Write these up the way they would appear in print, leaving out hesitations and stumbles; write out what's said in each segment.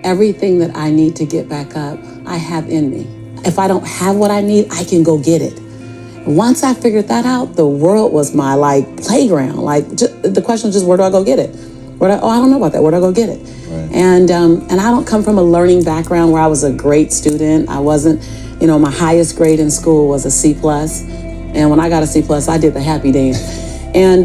everything that I need to get back up, I have in me. If I don't have what I need, I can go get it. Once I figured that out, the world was my playground. The question was just, where do I go get it? I don't know about that. Where do I go get it? Right. And I don't come from a learning background where I was a great student. I wasn't, my highest grade in school was a C+. And when I got a C+, I did the happy dance. And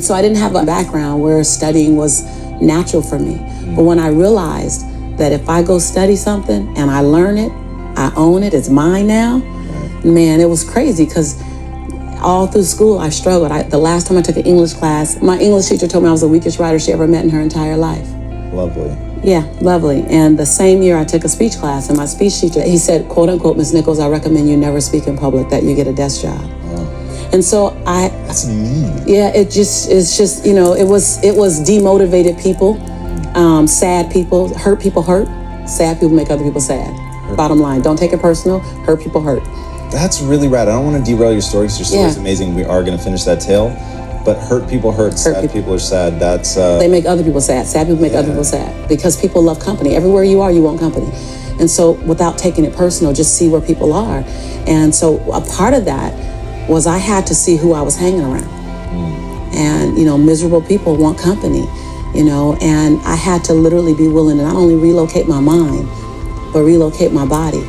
so I didn't have a background where studying was natural for me. But when I realized that if I go study something and I learn it, I own it, it's mine now, man, it was crazy because all through school I struggled. The last time I took an English class, my English teacher told me I was the weakest writer she ever met in her entire life. Lovely. Yeah, lovely. And the same year I took a speech class, and my speech teacher, he said, quote unquote, Miss Nichols, I recommend you never speak in public, that you get a desk job. And so that's mean. Yeah, it's just, it was demotivated people, sad people, hurt people hurt, sad people make other people sad. Bottom line, don't take it personal, hurt people hurt. That's really rad. I don't want to derail your story because your story is amazing. We are going to finish that tale. But hurt people hurt, sad people are sad. That's they make other people sad. Sad people make other people sad because people love company. Everywhere you are, you want company. And so without taking it personal, just see where people are. And so a part of that was I had to see who I was hanging around. And, miserable people want company, and I had to literally be willing to not only relocate my mind, but relocate my body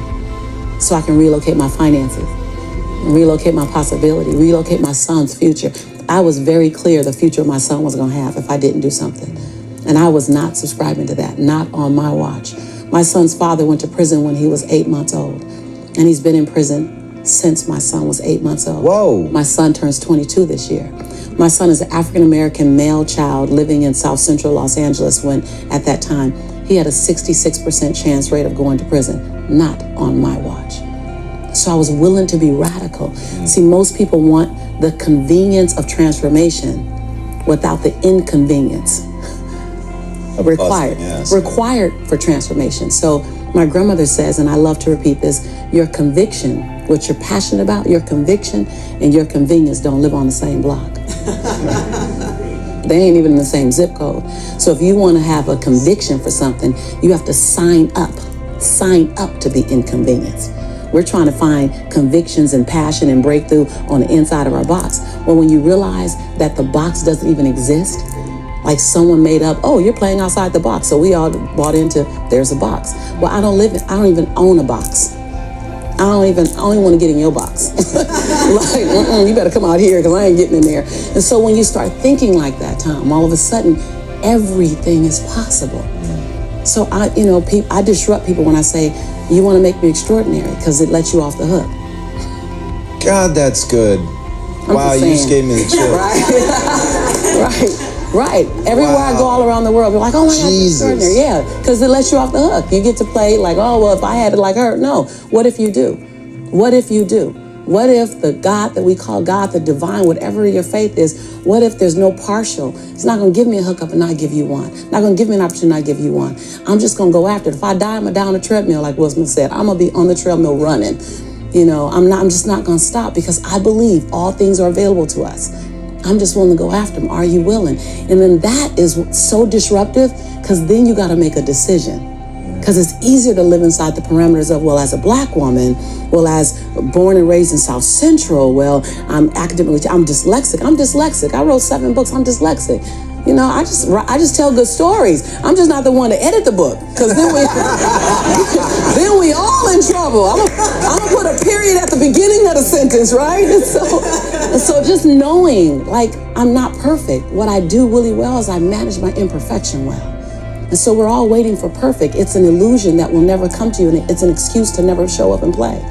so I can relocate my finances, relocate my possibility, relocate my son's future. I was very clear the future my son was going to have if I didn't do something. And I was not subscribing to that, not on my watch. My son's father went to prison when he was 8 months old, and he's been in prison since my son was 8 months old. Whoa. My son turns 22 this year. My son is an African-American male child living in South Central Los Angeles when, at that time, he had a 66% chance rate of going to prison, not on my watch. So I was willing to be radical. See, most people want the convenience of transformation without the inconvenience required for transformation. So my grandmother says, and I love to repeat this, your conviction, what you're passionate about, your conviction and your convenience don't live on the same block. They ain't even in the same zip code. So if you want to have a conviction for something, you have to sign up to be inconvenienced. We're trying to find convictions and passion and breakthrough on the inside of our box. Well, when you realize that the box doesn't even exist, like someone made up, oh, you're playing outside the box. So we all bought into, there's a box. Well, I don't even own a box. I don't even want to get in your box. You better come out here because I ain't getting in there. And so when you start thinking like that, Tom, all of a sudden, everything is possible. So I disrupt people when I say, you want to make me extraordinary because it lets you off the hook. God, that's good. Wow, you just gave me the chill. Right. Everywhere I go all around the world, they're like, oh my God, it's extraordinary. Yeah, because it lets you off the hook. You get to play like, oh, well, if I had it like her. No. What if you do? What if you do? What if the God that we call God, the divine, whatever your faith is, what if there's no partial? It's not going to give me a hookup and not give you one. Not going to give me an opportunity and not give you one. I'm just going to go after it. If I die, I'm going to die on a treadmill, like Will Smith said. I'm going to be on the treadmill running. I'm just not going to stop because I believe all things are available to us. I'm just willing to go after them. Are you willing? And then that is so disruptive because then you got to make a decision. Because it's easier to live inside the parameters of, well, as a Black woman, well, as born and raised in South Central, well, I'm dyslexic. I wrote 7 books. I'm dyslexic. I just tell good stories. I'm just not the one to edit the book because then we all in trouble. I'm gonna put a period at the beginning of the sentence, right? And so just knowing, like, I'm not perfect. What I do really well is I manage my imperfection well. And so we're all waiting for perfect. It's an illusion that will never come to you, and it's an excuse to never show up and play.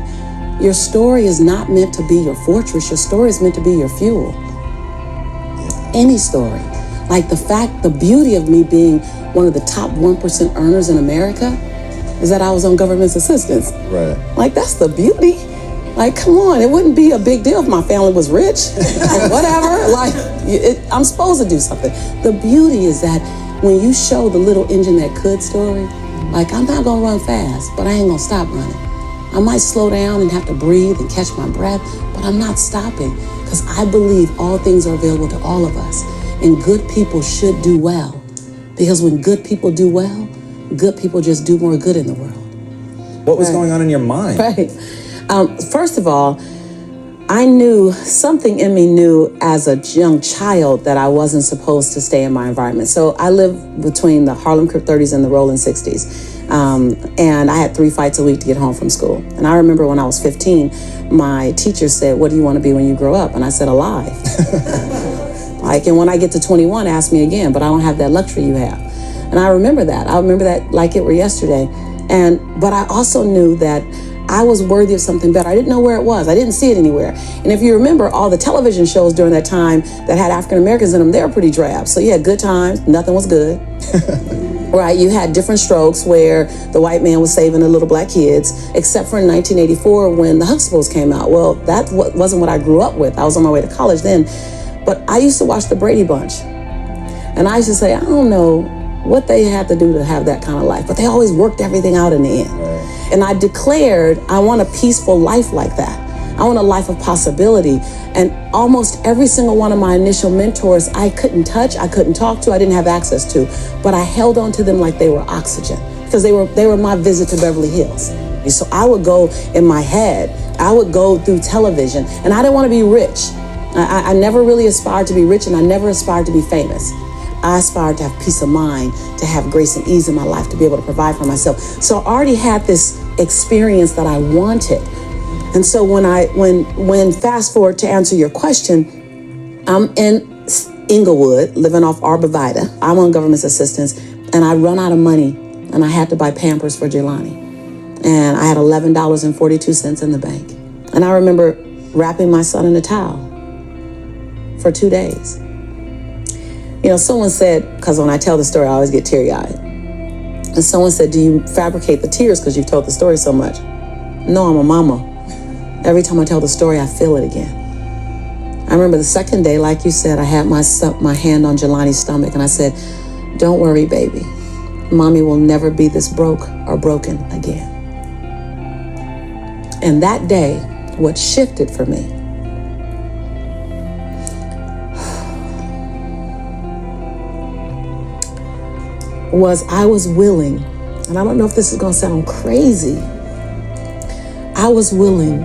Your story is not meant to be your fortress. Your story is meant to be your fuel. Any story. Like the beauty of me being one of the top 1% earners in America is that I was on government assistance. Right. Like, that's the beauty. Like, come on, it wouldn't be a big deal if my family was rich or whatever. I'm supposed to do something. The beauty is that when you show the little engine that could story, like, I'm not gonna run fast, but I ain't gonna stop running. I might slow down and have to breathe and catch my breath, but I'm not stopping because I believe all things are available to all of us. And good people should do well, because when good people do well, good people just do more good in the world. What was going on in your mind? Right. First of all, I knew, something in me knew as a young child that I wasn't supposed to stay in my environment. So I lived between the Harlem Crip 30s and the Rolling 60s. And I had 3 fights a week to get home from school. And I remember when I was 15, my teacher said, "What do you want to be when you grow up?" And I said, "Alive." And when I get to 21, ask me again, but I don't have that luxury you have. And I remember that. I remember that like it were yesterday. But I also knew that I was worthy of something better. I didn't know where it was. I didn't see it anywhere. And if you remember, all the television shows during that time that had African Americans in them, they were pretty drab. So you had Good Times, nothing was good. Right? You had Different Strokes, where the white man was saving the little black kids, except for in 1984 when the Huxtables came out. Well, that wasn't what I grew up with. I was on my way to college then. But I used to watch the Brady Bunch. And I used to say, I don't know what they had to do to have that kind of life, but they always worked everything out in the end. Right. And I declared, I want a peaceful life like that. I want a life of possibility. And almost every single one of my initial mentors, I couldn't touch, I couldn't talk to, I didn't have access to, but I held on to them like they were oxygen, because they were my visit to Beverly Hills. And so I would go in my head, I would go through television, and I didn't want to be rich. I never really aspired to be rich, and I never aspired to be famous. I aspired to have peace of mind, to have grace and ease in my life, to be able to provide for myself. So I already had this experience that I wanted. And so when fast forward to answer your question, I'm in Inglewood, living off Arborvitae. I'm on government assistance, and I run out of money, and I had to buy Pampers for Jelani. And I had $11.42 in the bank. And I remember wrapping my son in a towel for 2 days. You know, someone said, because when I tell the story, I always get teary-eyed. And someone said, "Do you fabricate the tears because you've told the story so much?" No, I'm a mama. Every time I tell the story, I feel it again. I remember the second day, like you said, I had my hand on Jelani's stomach, and I said, "Don't worry, baby. Mommy will never be this broke or broken again." And that day, what shifted for me was I was willing, and I don't know if this is going to sound crazy, I was willing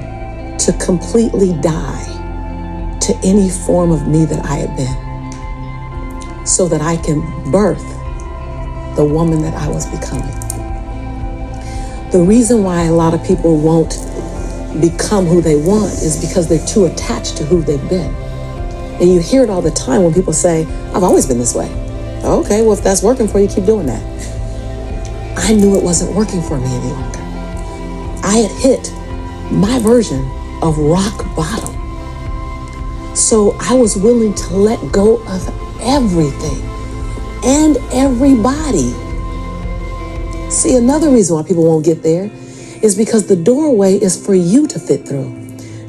to completely die to any form of me that I had been, so that I can birth the woman that I was becoming. The reason why a lot of people won't become who they want is because they're too attached to who they've been. And you hear it all the time when people say, "I've always been this way." Okay, well, if that's working for you, keep doing that. I knew it wasn't working for me any longer. I had hit my version of rock bottom. So I was willing to let go of everything and everybody. See, another reason why people won't get there is because the doorway is for you to fit through.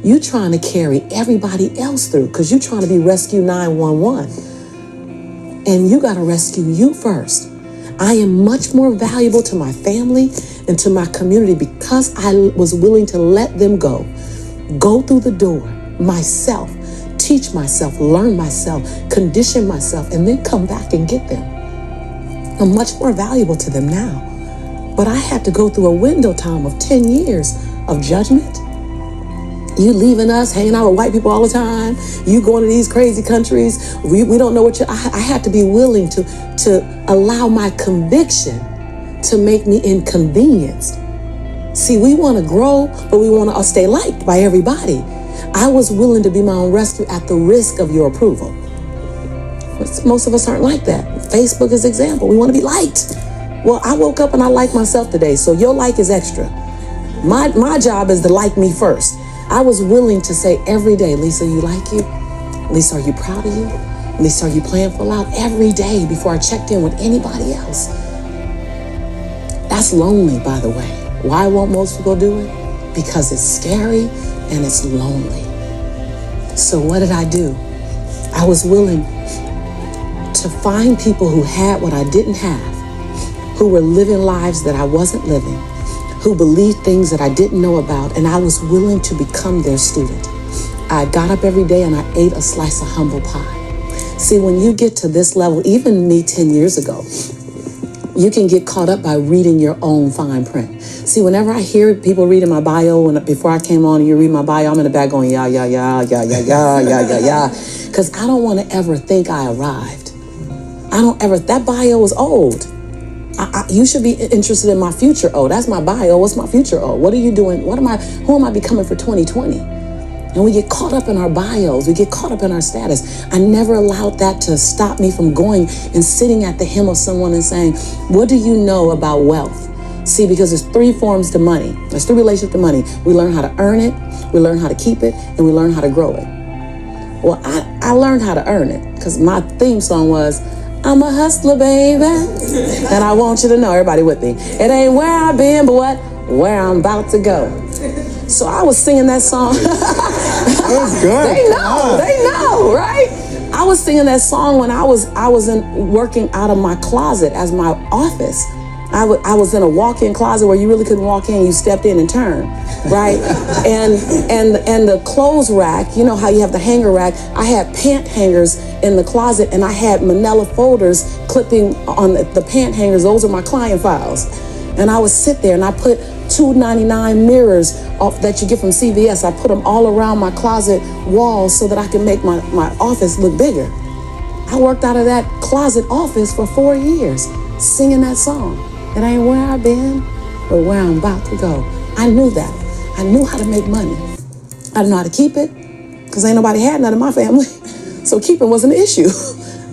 You trying to carry everybody else through because you're trying to be Rescue 911. And you got to rescue you first. I am much more valuable to my family and to my community because I was willing to let them go through the door myself, teach myself, learn myself, condition myself, and then come back and get them. I'm much more valuable to them now. But I had to go through a window time of 10 years of judgment. You leaving us, hanging out with white people all the time. You going to these crazy countries. We don't know what you. I had to be willing to allow my conviction to make me inconvenienced. See, we want to grow, but we want to stay liked by everybody. I was willing to be my own rescue at the risk of your approval. Most of us aren't like that. Facebook is an example. We want to be liked. Well, I woke up and I like myself today, so your like is extra. My job is to like me first. I was willing to say every day, "Lisa, you like you? Lisa, are you proud of you? Lisa, are you playing full out?" Every day before I checked in with anybody else. That's lonely, by the way. Why won't most people do it? Because it's scary and it's lonely. So what did I do? I was willing to find people who had what I didn't have, who were living lives that I wasn't living, who believed things that I didn't know about, and I was willing to become their student. I got up every day and I ate a slice of humble pie. See, when you get to this level, even me 10 years ago, You can get caught up by reading your own fine print. See, whenever I hear people reading my bio, before I came on and you read my bio, I'm in the back going, yeah, yeah, yeah, yeah, yeah, yeah, yeah, yeah, yeah. Because I don't want to ever think I arrived. That bio is old. You should be interested in my future. Oh, that's my bio. What's my future? Oh, what are you doing? Who am I becoming for 2020? And we get caught up in our bios. We get caught up in our status. I never allowed that to stop me from going and sitting at the hem of someone and saying, what do you know about wealth? See, because there's 3 forms to money. There's 3 relationships to money. We learn how to earn it, we learn how to keep it, and we learn how to grow it. Well, I learned how to earn it because my theme song was, I'm a hustler, baby. And I want you to know, everybody with me, it ain't where I've been, but where I'm about to go. So I was singing that song. That was good. They know, right? I was singing that song when I was working out of my closet as my office. I was in a walk-in closet where you really couldn't walk in. You stepped in and turned, right? and the clothes rack, you know how you have the hanger rack. I had pant hangers in the closet, and I had manila folders clipping on the pant hangers. Those are my client files. And I would sit there and I put $2.99 mirrors that you get from CVS. I put them all around my closet walls so that I can make my office look bigger. I worked out of that closet office for 4 years singing that song. It ain't where I've been, but where I'm about to go. I knew that. I knew how to make money. I didn't know how to keep it because ain't nobody had none in my family. So keeping wasn't an issue.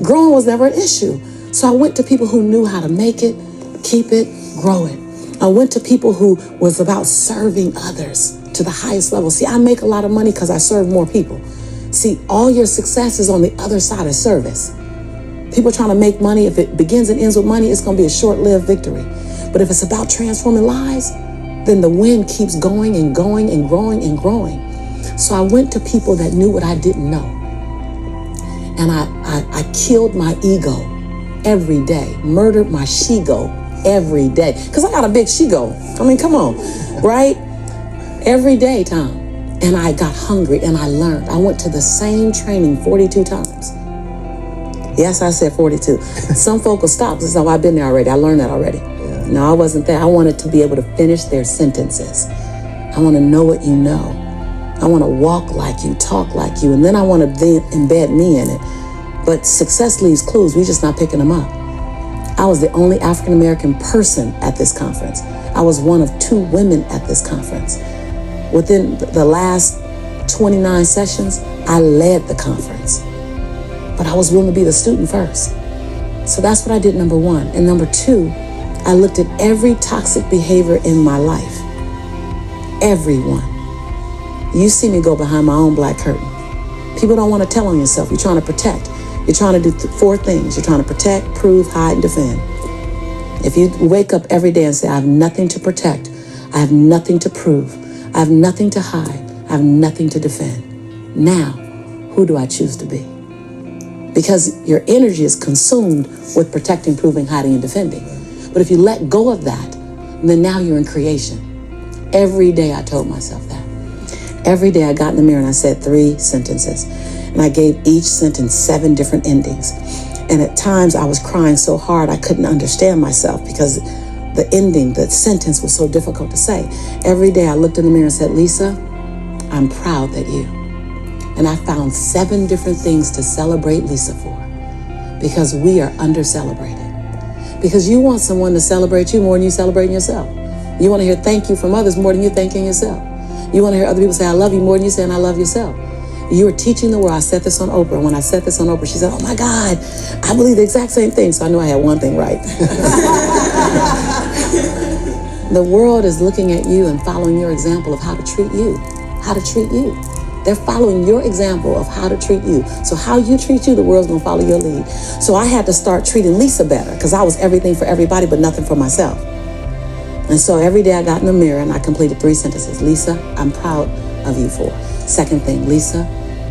Growing was never an issue. So I went to people who knew how to make it, keep it, grow it. I went to people who was about serving others to the highest level. See, I make a lot of money because I serve more people. See, all your success is on the other side of service. People trying to make money, if it begins and ends with money, it's going to be a short-lived victory. But if it's about transforming lives, then the wind keeps going and going and growing and growing. So I went to people that knew what I didn't know. And I killed my ego every day, murdered my she-go every day. Because I got a big she-go. I mean, come on, right? Every day, Tom. And I got hungry and I learned. I went to the same training 42 times. Yes, I said 42. Some folk will stop. This is how I've been there already. I learned that already. Yeah. No, I wasn't there. I wanted to be able to finish their sentences. I want to know what you know. I want to walk like you, talk like you, and then I want to then embed me in it. But success leaves clues. We're just not picking them up. I was the only African-American person at this conference. I was one of 2 women at this conference. Within the last 29 sessions, I led the conference. But I was willing to be the student first. So that's what I did, number 1. And number 2, I looked at every toxic behavior in my life. Everyone. You see me go behind my own black curtain. People don't want to tell on yourself. You're trying to protect. You're trying to do 4 things. You're trying to protect, prove, hide, and defend. If you wake up every day and say, I have nothing to protect, I have nothing to prove, I have nothing to hide, I have nothing to defend. Now, who do I choose to be? Because your energy is consumed with protecting, proving, hiding, and defending. But if you let go of that, then now you're in creation. Every day I told myself that. Every day I got in the mirror and I said 3 sentences. And I gave each sentence 7 different endings. And at times I was crying so hard I couldn't understand myself because the ending, the sentence was so difficult to say. Every day I looked in the mirror and said, Lisa, I'm proud that you. And I found 7 different things to celebrate Lisa for because we are under-celebrated. Because you want someone to celebrate you more than you celebrating yourself. You want to hear thank you from others more than you thanking yourself. You want to hear other people say, I love you more than you saying I love yourself. You are teaching the world. I said this on Oprah. When I said this on Oprah, she said, oh my God, I believe the exact same thing. So I knew I had one thing right. The world is looking at you and following your example of how to treat you. How to treat you. They're following your example of how to treat you. So how you treat you, the world's going to follow your lead. So I had to start treating Lisa better because I was everything for everybody but nothing for myself. And so every day I got in the mirror and I completed 3 sentences. Lisa, I'm proud of you for. Second thing, Lisa,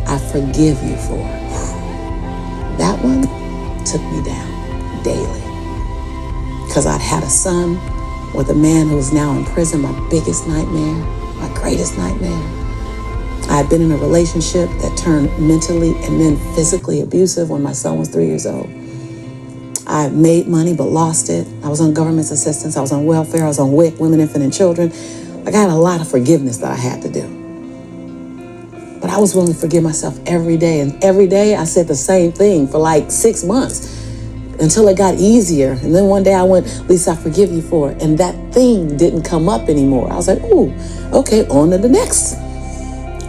I forgive you for. That one took me down daily because I'd had a son with a man who was now in prison, my biggest nightmare, my greatest nightmare. I had been in a relationship that turned mentally and then physically abusive when my son was 3 years old. I made money but lost it. I was on government assistance. I was on welfare. I was on WIC, Women, Infant, and Children. Like, I had a lot of forgiveness that I had to do. But I was willing to forgive myself every day. And every day I said the same thing for like 6 months until it got easier. And then one day I went, Lisa, I forgive you for it. And that thing didn't come up anymore. I was like, ooh, okay, on to the next.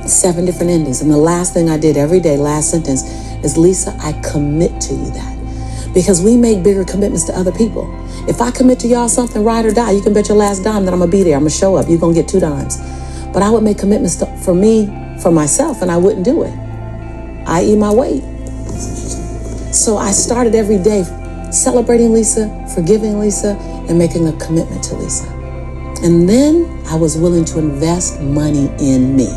7 different endings. And the last thing I did every day, last sentence, is, Lisa, I commit to you that. Because we make bigger commitments to other people. If I commit to y'all something, ride or die, you can bet your last dime that I'm going to be there. I'm going to show up. You're going to get 2 dimes. But I would make commitments for me, for myself, and I wouldn't do it. I eat my weight. So I started every day celebrating Lisa, forgiving Lisa, and making a commitment to Lisa. And then I was willing to invest money in me.